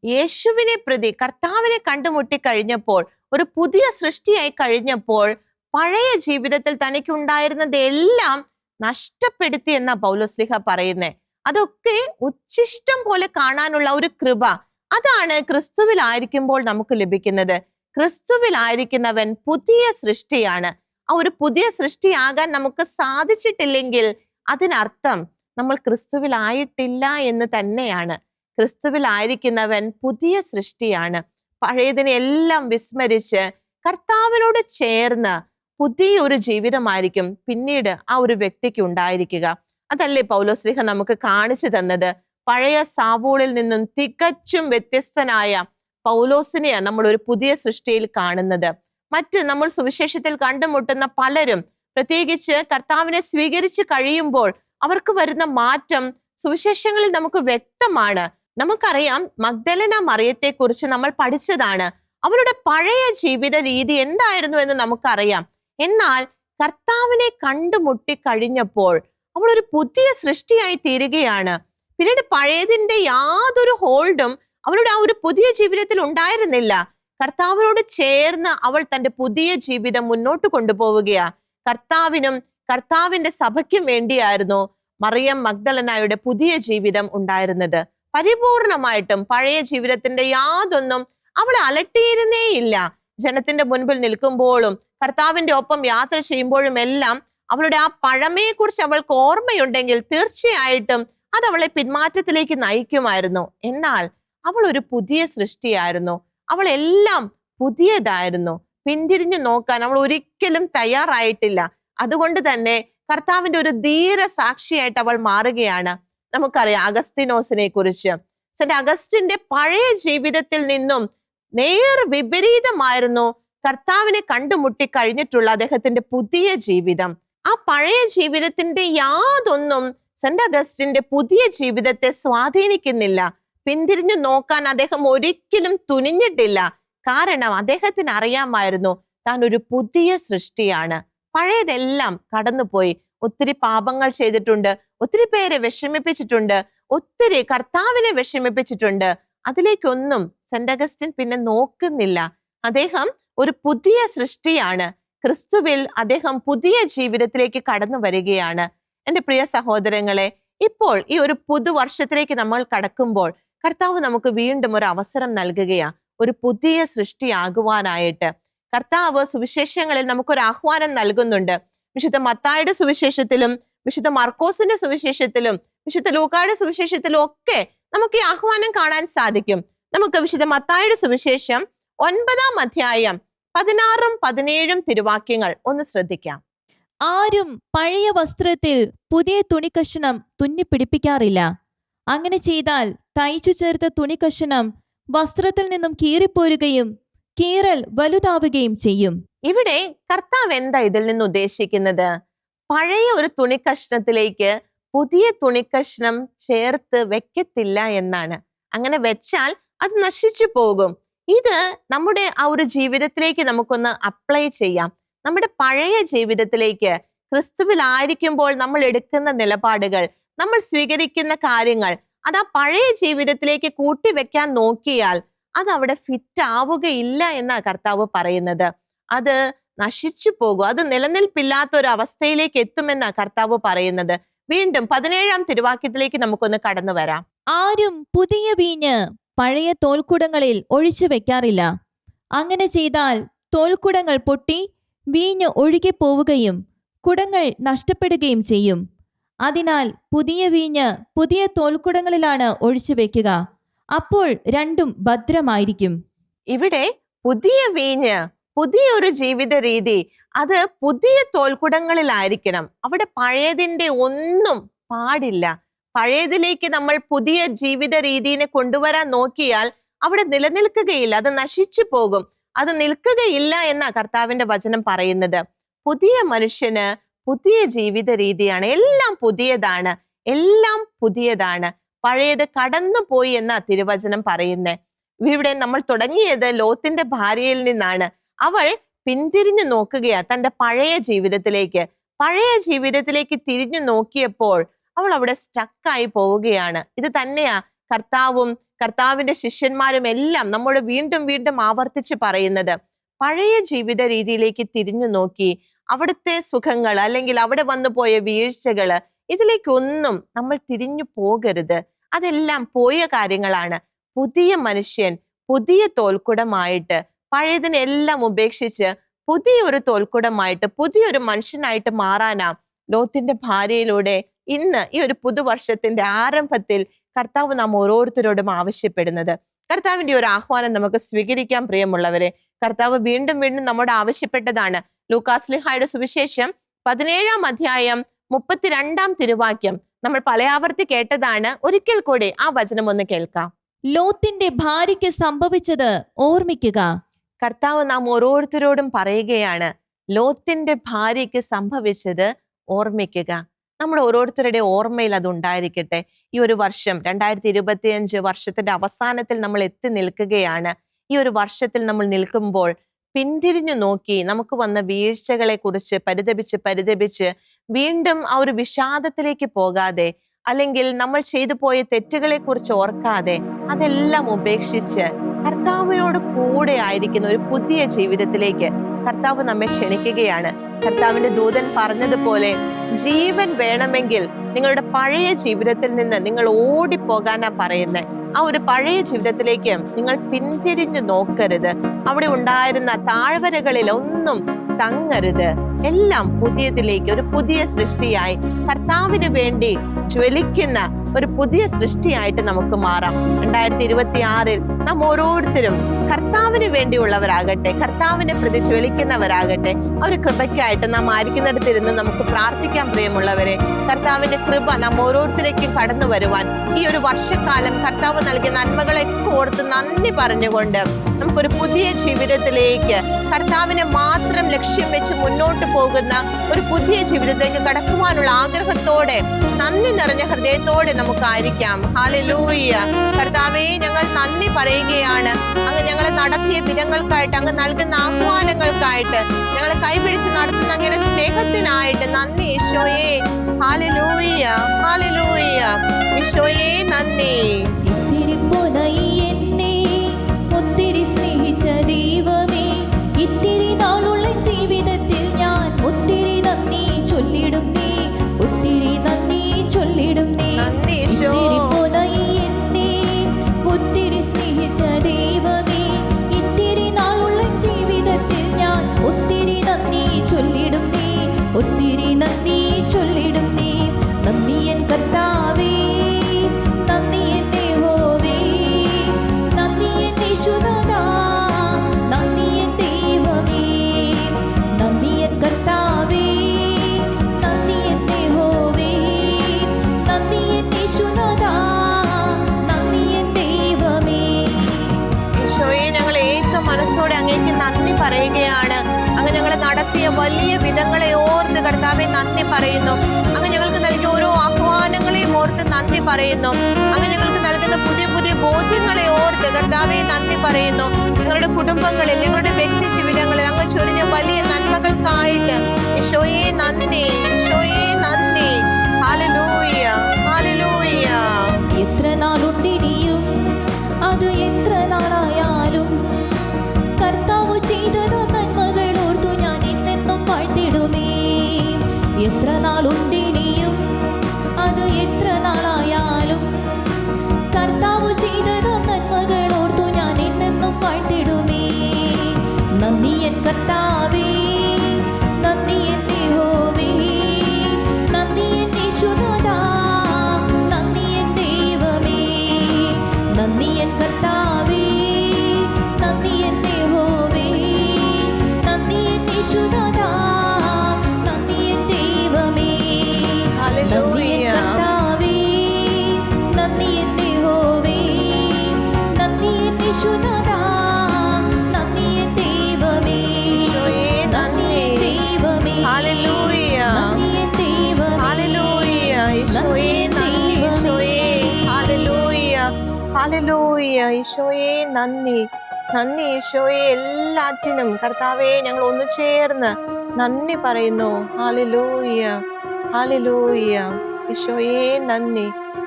യേശുവിനെ പ്രതി, കർത്താവിനെ കണ്ടുമുട്ടി കഴിഞ്ഞപ്പോൾ, ഒരു പുതിയ സൃഷ്ടിയായി കഴിഞ്ഞപ്പോൾ പഴയ ജീവിതത്തിൽ തനിക്കുണ്ടായിരുന്നതെല്ലാം നഷ്ടപ്പെടുത്തി എന്നാ പൗലോസ്ലീഹ പറയുന്നേ. അതൊക്കെ ഉച്ഛിഷ്ടം പോലെ കാണാനുള്ള ഒരു കൃപ, അതാണ് ക്രിസ്തുവിലായിരിക്കുമ്പോൾ നമുക്ക് ലഭിക്കുന്നത്. ക്രിസ്തുവിലായിരിക്കുന്നവൻ പുതിയ സൃഷ്ടിയാണ്. ഒരു പുതിയ സൃഷ്ടിയാകാൻ നമുക്ക് സാധിച്ചിട്ടില്ലെങ്കിൽ അതിനർത്ഥം നമ്മൾ ക്രിസ്തുവിലായിട്ടില്ല എന്ന് തന്നെയാണ്. ക്രിസ്തുവിലായിരിക്കുന്നവൻ പുതിയ സൃഷ്ടിയാണ്. പഴയതിനെ എല്ലാം വിസ്മരിച്ച് കർത്താവിനോട് ചേർന്ന് പുതിയൊരു ജീവിതമായിരിക്കും പിന്നീട് ഒരു വ്യക്തിക്ക് ഉണ്ടായിരിക്കുക. അതല്ലേ പൗലോസ്ലീഹ നമുക്ക് കാണിച്ചു തന്നത്. പഴയ സാവൂളിൽ നിന്നും തികച്ചും വ്യത്യസ്തനായ പൗലോസിനെയാ നമ്മൾ ഒരു പുതിയ സൃഷ്ടിയിൽ കാണുന്നത്. നമ്മൾ സുവിശേഷത്തിൽ കണ്ടുമുട്ടുന്ന പലരും, പ്രത്യേകിച്ച് കർത്താവിനെ സ്വീകരിച്ചു കഴിയുമ്പോൾ അവർക്ക് വരുന്ന മാറ്റം സുവിശേഷങ്ങളിൽ നമുക്ക് വ്യക്തമാണ്. നമുക്കറിയാം, മഗ്ദലന മറിയത്തെ കുറിച്ച് നമ്മൾ പഠിച്ചതാണ്. അവളുടെ പഴയ ജീവിത രീതി എന്തായിരുന്നു എന്ന് നമുക്കറിയാം. എന്നാൽ കർത്താവിനെ കണ്ടുമുട്ടി കഴിഞ്ഞപ്പോൾ അവൾ ഒരു പുതിയ സൃഷ്ടിയായി തീരുകയാണ്. പിന്നീട് പഴയതിന്റെ യാതൊരു ഹോൾഡും അവളുടെ ഒരു പുതിയ ജീവിതത്തിൽ ഉണ്ടായിരുന്നില്ല. കർത്താവിനോട് ചേർന്ന് അവൾ തന്റെ പുതിയ ജീവിതം മുന്നോട്ട് കൊണ്ടുപോവുകയാ. കർത്താവിനും കർത്താവിന്റെ സഭയ്ക്കും വേണ്ടിയായിരുന്നു മറിയം മഗ്ദലനായുടെ പുതിയ ജീവിതം ഉണ്ടായിരുന്നത്. പരിപൂർണമായിട്ടും പഴയ ജീവിതത്തിന്റെ യാതൊന്നും അവളെ അലട്ടിയിരുന്നേയില്ല. ജനത്തിന്റെ മുൻപിൽ നിൽക്കുമ്പോഴും കർത്താവിന്റെ ഒപ്പം യാത്ര ചെയ്യുമ്പോഴും എല്ലാം അവളുടെ പഴമയെ കുറിച്ച് അവൾക്ക് ഓർമ്മയുണ്ടെങ്കിൽ തീർച്ചയായിട്ടും അത് അവളെ പിന്മാറ്റത്തിലേക്ക് നയിക്കുമായിരുന്നു. എന്നാൽ അവൾ ഒരു പുതിയ സൃഷ്ടിയായിരുന്നു. അവൾ എല്ലാം പുതിയതായിരുന്നു. പിന്തിരിഞ്ഞു നോക്കാൻ അവൾ ഒരിക്കലും തയ്യാറായിട്ടില്ല. അതുകൊണ്ട് തന്നെ കർത്താവിന്റെ ഒരു ധീര സാക്ഷിയായിട്ട് അവൾ മാറുകയാണ്. നമുക്കറിയാം അഗസ്തീനോസിനെ കുറിച്ച്. സെന്റ് അഗസ്റ്റിന്റെ പഴയ ജീവിതത്തിൽ നിന്നും നേർ വിപരീതമായിരുന്നു കർത്താവിനെ കണ്ടുമുട്ടി കഴിഞ്ഞിട്ടുള്ള അദ്ദേഹത്തിന്റെ പുതിയ ജീവിതം. പഴയ ജീവിതത്തിന്റെ യാതൊന്നും സെന്റ് അഗസ്റ്റിന്റെ പുതിയ ജീവിതത്തെ സ്വാധീനിക്കുന്നില്ല. പിന്തിരിഞ്ഞു നോക്കാൻ അദ്ദേഹം ഒരിക്കലും തുനിഞ്ഞിട്ടില്ല. കാരണം അദ്ദേഹത്തിന് അറിയാമായിരുന്നു താൻ ഒരു പുതിയ സൃഷ്ടിയാണ്. പഴയതെല്ലാം കടന്നുപോയി. ഒത്തിരി പാപങ്ങൾ ചെയ്തിട്ടുണ്ട്, ഒത്തിരി പേരെ വിഷമിപ്പിച്ചിട്ടുണ്ട്, ഒത്തിരി കർത്താവിനെ വിഷമിപ്പിച്ചിട്ടുണ്ട്. അതിലേക്കൊന്നും സെന്റ് അഗസ്റ്റിൻ പിന്നെ നോക്കുന്നില്ല. അദ്ദേഹം ഒരു പുതിയ സൃഷ്ടിയാണ്. ക്രിസ്തുവിൽ അദ്ദേഹം പുതിയ ജീവിതത്തിലേക്ക് കടന്നു വരികയാണ്. എൻ്റെ പ്രിയ സഹോദരങ്ങളെ, ഇപ്പോൾ ഈ ഒരു പുതുവർഷത്തിലേക്ക് നമ്മൾ കടക്കുമ്പോൾ കർത്താവ് നമുക്ക് വീണ്ടും ഒരു അവസരം നൽകുകയാ, ഒരു പുതിയ സൃഷ്ടിയാകുവാനായിട്ട്. കർത്താവ് സുവിശേഷങ്ങളിൽ നമുക്കൊരു ആഹ്വാനം നൽകുന്നുണ്ട്. വിശുദ്ധ മത്തായിയുടെ സുവിശേഷത്തിലും വിശുദ്ധ മർക്കോസിന്റെ സുവിശേഷത്തിലും വിശുദ്ധ ലൂക്കായുടെ സുവിശേഷത്തിലും ഒക്കെ നമുക്ക് ഈ ആഹ്വാനം കാണാൻ സാധിക്കും. നമുക്ക് വിശുദ്ധ മത്തായിയുടെ സുവിശേഷം 9-ാം അധ്യായം 16ഉം 17ഉം തിരുവാക്യങ്ങൾ ഒന്ന് ശ്രദ്ധിക്കാം. ആരും പഴയ വസ്ത്രത്തിൽ പുതിയ തുണിക്കഷണം തുന്നിപ്പിടിപ്പിക്കാറില്ല. അങ്ങനെ ചെയ്താൽ തയ്ച്ചു ചേർത്ത തുണിക്കഷണം വസ്ത്രത്തിൽ നിന്നും കീറിപ്പോരുകയും കീറൽ വലുതാവുകയും ചെയ്യും. ഇവിടെ കർത്താവ് എന്താ ഇതിൽ നിന്ന് ഉദ്ദേശിക്കുന്നത്? പഴയ ഒരു തുണിക്കഷ്ണത്തിലേക്ക് പുതിയ തുണിക്കഷ്ണം ചേർത്ത് വെക്കത്തില്ല എന്നാണ്. അങ്ങനെ വെച്ചാൽ അത് നശിച്ചു പോകും. ഇത് നമ്മുടെ ആ ഒരു ജീവിതത്തിലേക്ക് നമുക്കൊന്ന് അപ്ലൈ ചെയ്യാം. നമ്മുടെ പഴയ ജീവിതത്തിലേക്ക് ക്രിസ്തുവിലായിരിക്കുമ്പോൾ നമ്മൾ എടുക്കുന്ന നിലപാടുകൾ, നമ്മൾ സ്വീകരിക്കുന്ന കാര്യങ്ങൾ, അത് ആ പഴയ ജീവിതത്തിലേക്ക് കൂട്ടിവെക്കാൻ നോക്കിയാൽ അത് അവിടെ ഫിറ്റ് ആവുകയില്ല എന്നാ കർത്താവ് പറയുന്നത്. അത് നശിച്ചു പോകും, അത് നിലനിൽപ്പില്ലാത്ത ഒരു അവസ്ഥയിലേക്ക് എത്തുമെന്നാ കർത്താവ് പറയുന്നത്. വീണ്ടും 17-ാം തിരുവാക്യത്തിലേക്ക് നമുക്കൊന്ന് കടന്നു വരാം. ആരും പുതിയ വീഞ്ഞ് പഴയ തോൽക്കുടങ്ങളിൽ ഒഴിച്ചു വെക്കാറില്ല. അങ്ങനെ ചെയ്താൽ തോൽക്കുടങ്ങൾ പൊട്ടി വീഞ്ഞ് ഒഴുകിപ്പോവുകയും കുടങ്ങൾ നഷ്ടപ്പെടുകയും ചെയ്യും. അതിനാൽ പുതിയ വീഞ്ഞ് പുതിയ തോൽക്കുടങ്ങളിലാണ് ഒഴിച്ചു വെക്കുക. അപ്പോൾ രണ്ടും ഭദ്രമായിരിക്കും. ഇവിടെ പുതിയ വീഞ്ഞ്, പുതിയ ഒരു ജീവിത രീതി, അത് പുതിയ തോൽക്കുടങ്ങളിലായിരിക്കണം. അവിടെ പഴയതിൻ്റെ ഒന്നും പാടില്ല. പഴയതിലേക്ക് നമ്മൾ പുതിയ ജീവിത രീതിയെ കൊണ്ടുവരാൻ നോക്കിയാൽ അവിടെ നിലനിൽക്കുകയില്ല, അത് നശിച്ചു പോകും, അത് നിൽക്കുകയില്ല എന്ന കർത്താവിന്റെ വചനം പറയുന്നത്. പുതിയ മനുഷ്യന് പുതിയ ജീവിത രീതിയാണ്. എല്ലാം പുതിയതാണ്, എല്ലാം പുതിയതാണ്. പഴയത് കടന്നുപോയി എന്ന തിരുവചനം പറയുന്നേ. ഇവിടെ നമ്മൾ തുടങ്ങിയത് ലോത്തിന്റെ ഭാര്യയിൽ നിന്നാണ്. അവൾ പിന്തിരിഞ്ഞു നോക്കുകയാ തന്റെ പഴയ ജീവിതത്തിലേക്ക്. പഴയ ജീവിതത്തിലേക്ക് തിരിഞ്ഞു നോക്കിയപ്പോൾ അവൾ അവിടെ സ്റ്റക്കായി പോവുകയാണ്. ഇത് തന്നെയാ കർത്താവും കർത്താവിന്റെ ശിഷ്യന്മാരും എല്ലാം നമ്മോട് വീണ്ടും വീണ്ടും ആവർത്തിച്ച് പറയുന്നത്. പഴയ ജീവിത രീതിയിലേക്ക് തിരിഞ്ഞു നോക്കി അവിടുത്തെ സുഖങ്ങൾ അല്ലെങ്കിൽ അവിടെ വന്നു പോയ വീഴ്ചകള്, ഇതിലേക്കൊന്നും നമ്മൾ തിരിഞ്ഞു പോകരുത്. അതെല്ലാം പോയ കാര്യങ്ങളാണ്. പുതിയ മനുഷ്യൻ പുതിയ തോൽക്കുടമായിട്ട് പഴയതിനെല്ലാം ഉപേക്ഷിച്ച് പുതിയൊരു തോൽക്കുടമായിട്ട് പുതിയൊരു മനുഷ്യനായിട്ട് മാറാനാ ലോത്തിന്റെ ഭാര്യയിലൂടെ ഇന്ന് ഈ ഒരു പുതുവർഷത്തിന്റെ ആരംഭത്തിൽ കർത്താവ് നാം ഓരോരുത്തരോടും ആവശ്യപ്പെടുന്നത്. കർത്താവിന്റെ ഒരു ആഹ്വാനം നമുക്ക് സ്വീകരിക്കാൻ പ്രിയമുള്ളവരെ. കർത്താവ് വീണ്ടും വീണ്ടും നമ്മോട് ആവശ്യപ്പെട്ടതാണ്. ലൂക്കാസ്ലിഹായുടെ സുവിശേഷം 17-ാം അധ്യായം 32-ാം തിരുവാക്യം നമ്മൾ പലയാവർത്തി കേട്ടതാണ്. ഒരിക്കൽ കൂടി ആ വചനം ഒന്ന് കേൾക്കാം. ലോത്തിന്റെ ഭാര്യയ്ക്ക് സംഭവിച്ചത് ഓർമ്മിക്കുക. കർത്താവ് നാം ഓരോരുത്തരോടും പറയുകയാണ്, ലോത്തിന്റെ ഭാര്യയ്ക്ക് സംഭവിച്ചത് ഓർമ്മിക്കുക. നമ്മുടെ ഓരോരുത്തരുടെ ഓർമ്മയിൽ അത് ഉണ്ടായിരിക്കട്ടെ. ഈ ഒരു വർഷം 2025 വർഷത്തിന്റെ അവസാനത്തിൽ നമ്മൾ എത്തി നിൽക്കുകയാണ്. ഈ ഒരു വർഷത്തിൽ നമ്മൾ നിൽക്കുമ്പോൾ പിന്തിരിഞ്ഞു നോക്കി നമുക്ക് വന്ന വീഴ്ചകളെ കുറിച്ച് പരിതപിച്ച് വീണ്ടും ആ ഒരു വിഷാദത്തിലേക്ക് പോകാതെ, അല്ലെങ്കിൽ നമ്മൾ ചെയ്തു പോയ തെറ്റുകളെ കുറിച്ച് ഓർക്കാതെ അതെല്ലാം ഉപേക്ഷിച്ച് കർത്താവിനോട് കൂടെ ആയിരിക്കുന്ന ഒരു പുതിയ ജീവിതത്തിലേക്ക് കർത്താവ് നമ്മെ ക്ഷണിക്കുകയാണ്. കർത്താവിന്റെ ദൂതൻ പറഞ്ഞതുപോലെ ജീവൻ വേണമെങ്കിൽ നിങ്ങളുടെ പഴയ ജീവിതത്തിൽ നിന്ന് നിങ്ങൾ ഓടിപ്പോകാനാ പറയുന്നത്. ആ ഒരു പഴയ ജീവിതത്തിലേക്ക് നിങ്ങൾ പിന്തിരിഞ്ഞു നോക്കരുത്. അവിടെ ഉണ്ടായിരുന്ന താഴ്വരകളിൽ ഒന്നും തങ്ങരുത്. എല്ലാം പുതിയതിലേക്ക്, ഒരു പുതിയ സൃഷ്ടിയായി കർത്താവിന് വേണ്ടി ജ്വലിക്കുന്ന ഒരു പുതിയ സൃഷ്ടിയായിട്ട് നമുക്ക് മാറാം. 2026 നാം ഓരോരുത്തരും കർത്താവിന് വേണ്ടിയുള്ളവരാകട്ടെ, കർത്താവിനെ പ്രതി ജ്വലിക്കുന്നവരാകട്ടെ. ആ ഒരു കൃപയ്ക്കായിട്ട് നാം ആയിരിക്കുന്നിടത്തിരുന്ന് നമുക്ക് പ്രാർത്ഥിക്കാൻ പ്രിയമുള്ളവരെ. കർത്താവിന്റെ കൃപ നാം ഓരോരുത്തരേക്കും കടന്നു വരുവാൻ ഈ ഒരു വർഷക്കാലം കർത്താവ് നൽകിയ നന്മകളെയൊക്കെ ഓർത്ത് നന്ദി പറഞ്ഞുകൊണ്ട് നമുക്കൊരു പുതിയ ജീവിതത്തിലേക്ക്, കർത്താവിനെ മാത്രം ലക്ഷ്യം വെച്ച് മുന്നോട്ട് പോകുന്ന ഒരു പുതിയ ജീവിതത്തിലേക്ക് കടക്കുവാനുള്ള ആഗ്രഹത്തോടെ, നന്ദി നിറഞ്ഞ ഹൃദയത്തോടെ നമുക്കായിരിക്കാം. ഹല്ലേലൂയ. കർത്താവേ, ഞങ്ങൾ നന്ദി പറയുകയാണ് അങ്ങ് ഞങ്ങളെ നടത്തിയ വിധങ്ങൾക്കായിട്ട്, അങ്ങ് നൽകുന്ന ആഹ്വാനങ്ങൾക്കായിട്ട്, ഞങ്ങളെ കൈപിടിച്ച് നടത്തുന്ന അങ്ങയുടെ സ്നേഹത്തിനായിട്ട് നന്ദി ഈശോയെ. Hallelujah, hallelujah. ഈശോയെ നന്ദി. ഇത്തിരി പോലായി എന്നെ ഒത്തിരി സ്നേഹിച്ച ദൈവമേ, ഇത്തിരി നാളുള്ള ജീവിതത്തിൽ ഞാൻ ഒത്തിരി നന്ദി ചൊല്ലിടും നീ, ഒത്തിരി നന്ദി ചൊല്ലിടും നീ. നന്ദി ഈശോ. ഇത്തിരി പോലായി എന്നെ ഒത്തിരി സ്നേഹിച്ച ദൈവമേ, ഇത്തിരി നാളുള്ള ജീവിതത്തിൽ ഞാൻ ഒത്തിരി നന്ദി ചൊല്ലിടും നീ, ഒത്തിരി നന്ദി ചൊല്ലിടും നീ. നന്ദി എൻ കർത്താവേ, നന്ദി എൻ യഹോവേ, നന്ദി എൻ യേശുനാഥാ, നന്ദി എൻ ദൈവമേ, നന്ദി എൻ കർത്താവേ, നന്ദി എൻ യഹോവേ, നന്ദി എൻ യേശുനാഥാ, നന്ദി എൻ ദൈവമേ. ഈശോയെ, ഞങ്ങൾ ഏക മനസ്സോടെ അങ്ങേക്ക് നന്ദി പറയുകയാണ്. അങ്ങ് ഞങ്ങളെ നടത്തിയ വലിയ വിധങ്ങളെ ഓർത്ത് കർത്താവെ നന്ദി പറയുന്നു. അങ്ങ് ഞങ്ങൾക്ക് നൽകിയ ഓരോ ആഹ്വാനങ്ങളെയും ഓർത്ത് നന്ദി പറയുന്നു. അങ്ങ് ഞങ്ങൾക്ക് നൽകുന്ന പുതിയ പുതിയ ബോധ്യങ്ങളെ ഓർത്ത് കർത്താവെ നന്ദി പറയുന്നു. ഞങ്ങളുടെ കുടുംബങ്ങളിൽ, ഞങ്ങളുടെ വ്യക്തി ജീവിതങ്ങളിൽ അങ്ങ് ചൊരിഞ്ഞ വലിയ നന്മകൾക്കായിട്ട് ഈശോയെ നന്ദി, ഈശോയെ നന്ദി. Hallelujah, hallelujah. എത്ര നാളുണ്ടിനിയും അത് എത്ര നാളായാലും കർത്താവ് ചെയ്തത് നന്മകൾ ഓർത്തു ഞാൻ എന്നെന്നും വാഴ്ത്തിടുമേ. എത്ര നാളുണ്ടിനിയും അത് എത്ര നാളായാലും കർത്താവ് ചെയ്തത് നന്മകൾ ഓർത്തു ഞാൻ എന്നെന്നും വാഴ്ത്തിടുമേ. നന്ദി എൻ കർത്താവേ, നന്ദി എൻ യഹോവേ, നന്ദി എൻ യേശുനാഥാ, നന്ദി എൻ ദൈവമേ, നന്ദി എൻ കർത്താവേ, നന്ദി എൻ യഹോവേ, നന്ദി എൻ യേശുനാഥാ, നന്ദി എൻ ദൈവമേ, നന്ദി എൻ കർത്താവേ, നന്ദി എൻ യഹോവേ, നന്ദി എൻ യേശുനാഥാ, നന്ദി എൻ ദൈവമേ, ഈശോയെ നന്ദി നന്ദി. എൻ ദൈവമേ, ഹല്ലേലൂയ, നന്ദി എൻ ദൈവമേ, ഹല്ലേലൂയ. ഈശോയെ നന്ദി, ഈശോയെ. Hallelujah, hallelujah. ഈശോയെ നന്ദി, നന്ദി ഈശോയെ. എല്ലാറ്റിനും കർത്താവെ ഞങ്ങൾ ഒന്ന് ചേർന്ന് നന്ദി പറയുന്നു. Hallelujah, hallelujah. ഈശോയെ നന്ദി.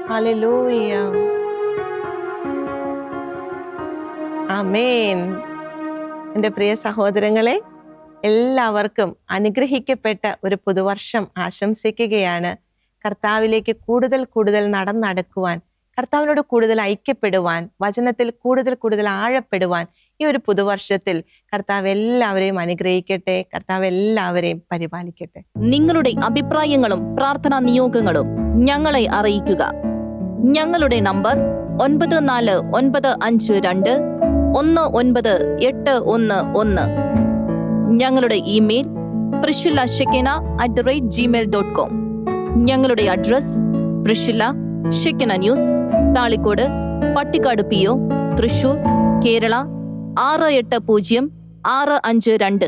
ഹല്ലേലൂയ. ആമേൻ. എൻ്റെ പ്രിയ സഹോദരങ്ങളെ, എല്ലാവർക്കും അനുഗ്രഹിക്കപ്പെട്ട ഒരു പുതുവർഷം ആശംസിക്കുകയാണ്. കർത്താവിലേക്ക് കൂടുതൽ കൂടുതൽ നടന്നടക്കുവാൻ, കർത്താവിനോട് കൂടുതൽ ഐക്യപ്പെടുവാൻ, വചനത്തിൽ കൂടുതൽ കൂടുതൽ ആഴപ്പെടുവാൻ ഈ ഒരു പുതുവർഷത്തിൽ കർത്താവ് എല്ലാവരെയും അനുഗ്രഹിക്കട്ടെ. കർത്താവ് എല്ലാവരെയും പരിപാലിക്കട്ടെ. നിങ്ങളുടെ അഭിപ്രായങ്ങളും പ്രാർത്ഥനാ നിയോഗങ്ങളും ഞങ്ങളെ അറിയിക്കുക. ഞങ്ങളുടെ നമ്പർ 9495219811. ഞങ്ങളുടെ ഇമെയിൽ priscilla@gmail.com. ഞങ്ങളുടെ address പ്രിഷില്ല Shekinah news, Thalikkode, Pattikkad PO, Thrissur, Kerala 680652.